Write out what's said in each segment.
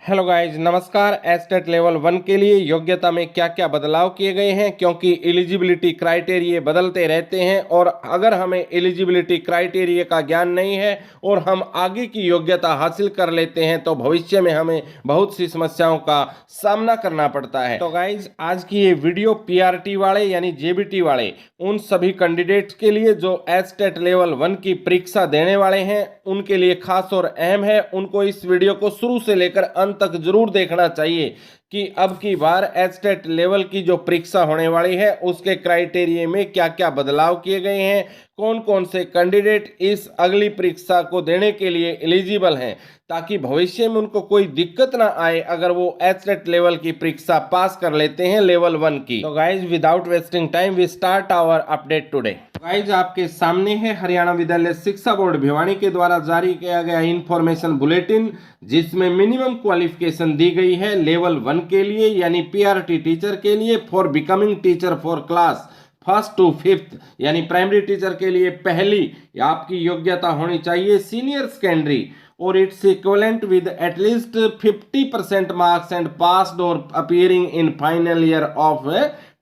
Hello guys, नमस्कार। Estate level 1 के लिए योग्यता में क्या क्या बदलाव किए गए हैं, क्योंकि एलिजिबिलिटी क्राइटेरिया बदलते रहते हैं और अगर हमें एलिजिबिलिटी क्राइटेरिया का ज्ञान नहीं है और हम आगे की योग्यता हासिल कर लेते हैं तो भविष्य में हमें बहुत सी समस्याओं का सामना करना पड़ता है। तो गाइज, आज की ये वीडियो पीआरटी वाले यानी जेबीटी वाले उन सभी कैंडिडेट्स के लिए जो एस्टेट लेवल 1 की परीक्षा देने वाले हैं उनके लिए खास और अहम है। उनको इस वीडियो को शुरू से लेकर अंत तक जरूर देखना चाहिए कि अब की बार एस्टेट लेवल की जो परीक्षा होने वाली है उसके क्राइटेरिया में क्या क्या बदलाव किए गए हैं, कौन कौन से कैंडिडेट इस अगली परीक्षा को देने के लिए एलिजिबल हैं, ताकि भविष्य में उनको कोई दिक्कत ना आए अगर वो एस्टेट लेवल की परीक्षा पास कर लेते हैं लेवल 1 की। तो guys, without wasting time we start our update today. Guys, आपके सामने है हरियाणा विद्यालय शिक्षा बोर्ड भिवानी के द्वारा जारी किया गया इंफॉर्मेशन बुलेटिन, जिसमें मिनिमम क्वालिफिकेशन दी गई है लेवल 1 के लिए यानी पीआरटी टीचर के लिए for becoming teacher for class 1st to 5th यानी प्राइमरी टीचर के लिए पहली आपकी योग्यता होनी चाहिए senior secondary or its equivalent with at least 50% marks and passed और appearing in final year of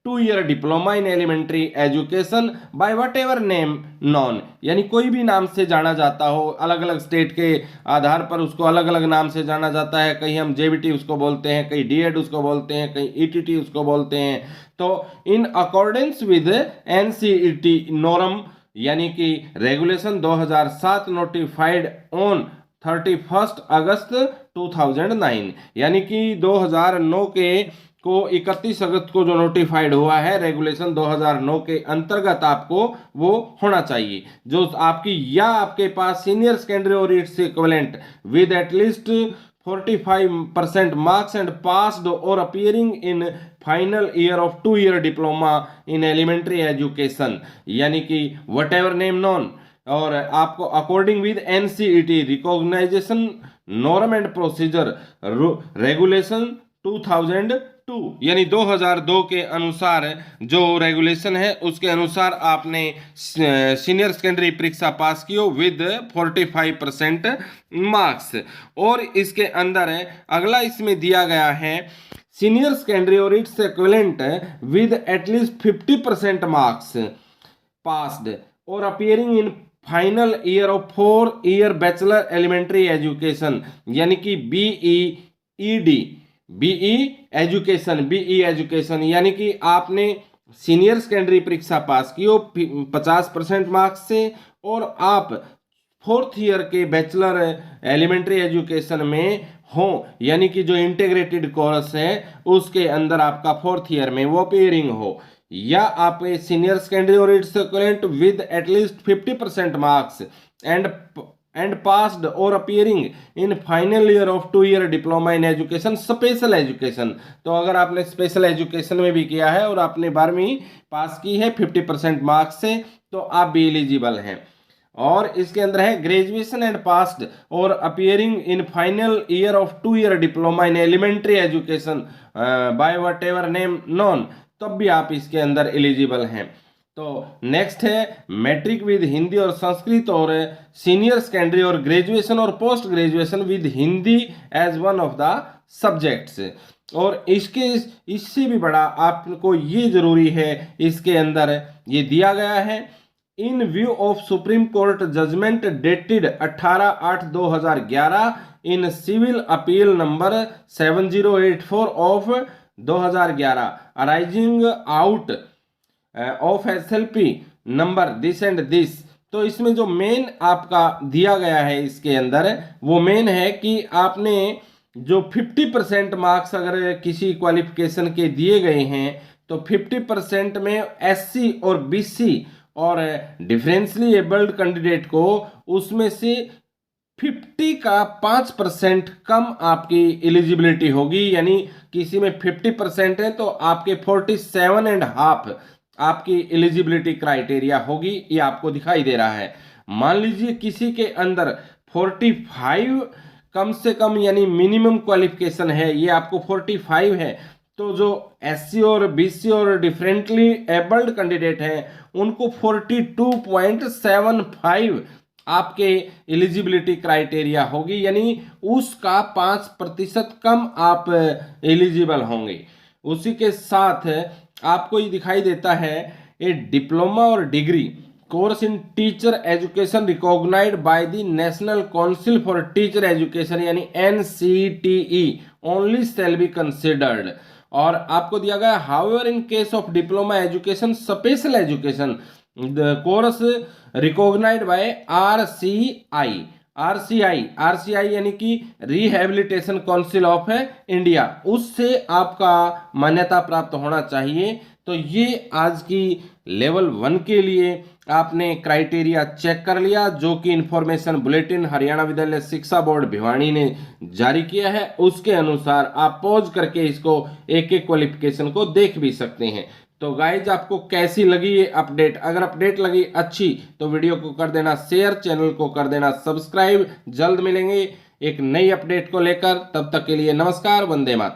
2-year diploma in elementary education by whatever name known, यानी कोई भी नाम से जाना जाता हो। अलग अलग स्टेट के आधार पर उसको अलग अलग नाम से जाना जाता है। कहीं हम जेबीटी उसको बोलते हैं, कहीं डीएड उसको बोलते हैं, कहीं ईटीटी उसको बोलते हैं। तो in accordance with NCET norm यानी कि रेगुलेशन 2007 नोटिफाइड ऑन 31 अगस्त 2009 यानी कि 2009 के को 31 अगस्त को जो नोटिफाइड हुआ है रेगुलेशन 2009 के अंतर्गत आपको वो होना चाहिए जो आपकी या आपके पास senior secondary or its equivalent with at least 45% marks and passed और appearing in final year of 2-year diploma in elementary education यानी कि वट एवर नेम नॉन, और आपको according with NCTE recognition norm and procedure regulation 2002 यानी 2002 के अनुसार जो regulation है उसके अनुसार आपने सीनियर सेकेंडरी परीक्षा पास की हो विद 45% मार्क्स। और इसके अंदर अगला इसमें दिया गया है senior secondary or its equivalent with at least 50% marks passed और appearing in final year of 4-year bachelor elementary education यानी कि बीई एजुकेशन यानी कि आपने सीनियर सेकेंडरी परीक्षा पास की हो 50% मार्क्स से और आप 4th ईयर के बैचलर एलिमेंट्री एजुकेशन में हो यानी कि जो इंटीग्रेटेड कोर्स है उसके अंदर आपका 4th ईयर में वो अपीयरिंग हो, या आप senior secondary or its equivalent with at least 50% marks and passed और appearing in final year of 2-year diploma in education special education. तो अगर आपने स्पेशल एजुकेशन में भी किया है और आपने 12वीं पास की है 50% मार्क्स से तो आप भी एलिजिबल हैं। और इसके अंदर है ग्रेजुएशन एंड पास्ड और appearing in final year of 2-year diploma in elementary education by whatever name known, तब भी आप इसके अंदर एलिजिबल हैं। तो नेक्स्ट है मैट्रिक विद हिंदी और संस्कृत और सीनियर सेकेंडरी और ग्रेजुएशन और post graduation with Hindi as one of the subjects. और इससे भी बड़ा आपको ये जरूरी है, इसके अंदर ये दिया गया है in view of supreme court judgment dated 18/8/2011 in civil appeal number 7084 of 2011 arising out of SLP number this and this. तो इसमें जो मेन आपका दिया गया है इसके अंदर वो मेन है कि आपने जो 50% मार्क्स अगर किसी क्वालिफिकेशन के दिए गए हैं तो 50% में एससी और बीसी और डिफरेंशियली एबल्ड कैंडिडेट को उसमें से 50 का 5% कम आपकी एलिजिबिलिटी होगी, यानी किसी में 50% है तो आपके 47.5 आपकी एलिजिबिलिटी क्राइटेरिया होगी। ये आपको दिखाई दे रहा है। मान लीजिए किसी के अंदर 45 कम से कम यानी मिनिमम क्वालिफिकेशन है, ये आपको 45 है, तो जो एससी और बीसी और डिफरेंटली एबल्ड कैंडिडेट हैं उनको 42.75 आपके एलिजिबिलिटी क्राइटेरिया होगी, यानी उसका 5% कम आप एलिजिबल होंगे। उसी के साथ आपको ये दिखाई देता है ए डिप्लोमा और degree course in teacher education recognised by the national council for teacher education यानी NCTE only shall be considered. और आपको दिया गया however in case of diploma education special education the course recognised by RCI यानी कि rehabilitation council of India, उससे आपका मान्यता प्राप्त होना चाहिए। तो ये आज की लेवल 1 के लिए आपने क्राइटेरिया चेक कर लिया, जो कि इंफॉर्मेशन बुलेटिन हरियाणा विद्यालय शिक्षा बोर्ड भिवानी ने जारी किया है। उसके अनुसार आप पॉज करके इसको एक एक क्वालिफिकेशन को देख भी सकते हैं। तो गाइज आपको कैसी लगी ये अपडेट? अगर अपडेट लगी अच्छी तो वीडियो को कर देना शेयर, चैनल को कर देना सब्सक्राइब। जल्द मिलेंगे एक नई अपडेट को लेकर, तब तक के लिए नमस्कार, वंदे मातरम।